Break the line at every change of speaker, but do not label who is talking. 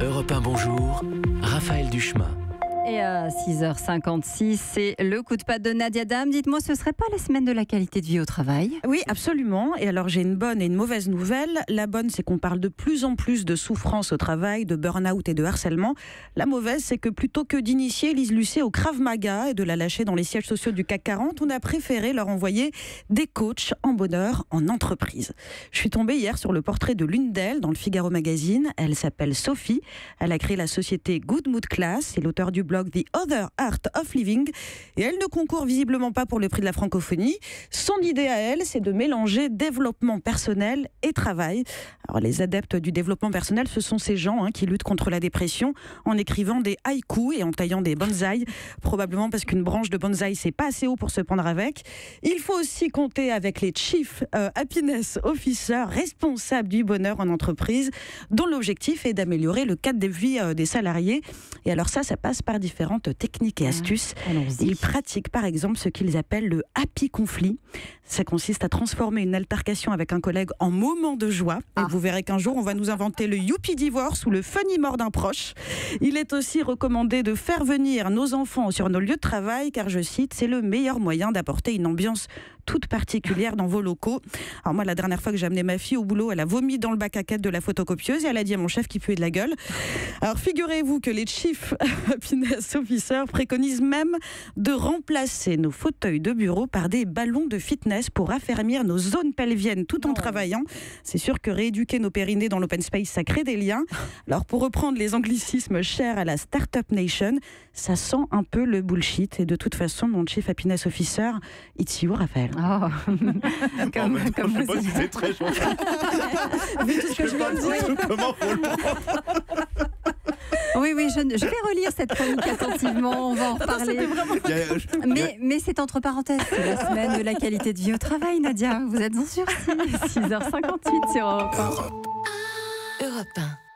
Europe 1, bonjour, Raphaël Duchemin.
Et à 6h56, c'est le coup de patte de Nadia Dame. Dites-moi, ce ne serait pas la semaine de la qualité de vie au travail ?
Oui, absolument. Et alors, j'ai une bonne et une mauvaise nouvelle. La bonne, c'est qu'on parle de plus en plus de souffrance au travail, de burn-out et de harcèlement. La mauvaise, c'est que plutôt que d'initier Lise Lucet au Krav Maga et de la lâcher dans les sièges sociaux du CAC 40, on a préféré leur envoyer des coachs en bonheur en entreprise. Je suis tombée hier sur le portrait de l'une d'elles dans le Figaro Magazine. Elle s'appelle Sophie. Elle a créé la société Good Mood Class. C'est l'auteur du blog The Other Art of Living, et elle ne concourt visiblement pas pour le prix de la francophonie. Son idée à elle, c'est de mélanger développement personnel et travail. Alors les adeptes du développement personnel, ce sont ces gens qui luttent contre la dépression en écrivant des haïkus et en taillant des bonsaïs, probablement parce qu'une branche de bonsaï c'est pas assez haut pour se pendre avec. Il faut aussi compter avec les Chief Happiness Officers, responsables du bonheur en entreprise, dont l'objectif est d'améliorer le cadre de vie des salariés. Et alors ça passe par différentes techniques et astuces. Ils pratiquent par exemple ce qu'ils appellent le happy conflit. Ça consiste à transformer une altercation avec un collègue en moment de joie. Et vous verrez qu'un jour, on va nous inventer le youpi divorce ou le funny mort d'un proche. Il est aussi recommandé de faire venir nos enfants sur nos lieux de travail, car je cite, c'est le meilleur moyen d'apporter une ambiance toute particulière dans vos locaux. Alors moi, la dernière fois que j'ai amené ma fille au boulot, elle a vomi dans le bac à quête de la photocopieuse et elle a dit à mon chef qu'il puait de la gueule. Alors figurez-vous que les Chief Happiness Officers préconisent même de remplacer nos fauteuils de bureau par des ballons de fitness pour affermir nos zones pelviennes tout en travaillant. C'est sûr que rééduquer nos périnées dans l'open space, ça crée des liens. Alors pour reprendre les anglicismes chers à la Startup Nation, ça sent un peu le bullshit. Et de toute façon, mon Chief Happiness Officer, it's you, Raphaël.
Oh. Comme
je sais pas si c'est très gentil.
Vu tout ce que je viens de dire.
Comment faut le prendre?
Oui, je vais relire cette chronique attentivement, on va en reparler. Mais c'est entre parenthèses, c'est la semaine de la qualité de vie au travail, Nadia. Vous êtes en sursis, 6h58 sur Europe 1.
Europe 1.